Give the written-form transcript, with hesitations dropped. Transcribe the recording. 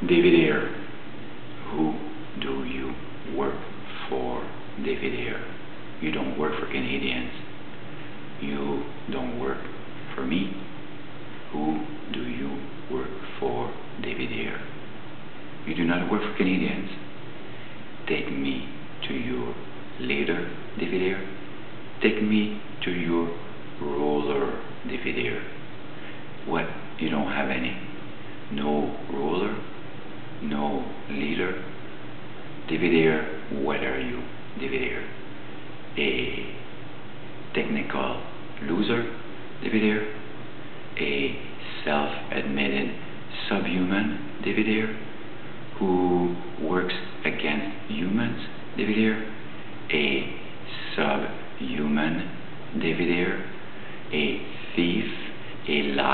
David Ayer. Who do you work for, David Ayer? You don't work for Canadians. You don't work for me. Who do you work for, David Ayer? You do not work for Canadians. Take me to your leader, David Ayer. Take me to your ruler, David Ayer. What? You don't have any? No ruler? No leader? David Ayer, what are you, David Ayer? A technical loser, David Ayer? A self-admitted subhuman, David Ayer? Who works against humans, David Ayer? A subhuman, David Ayer? A thief, a liar?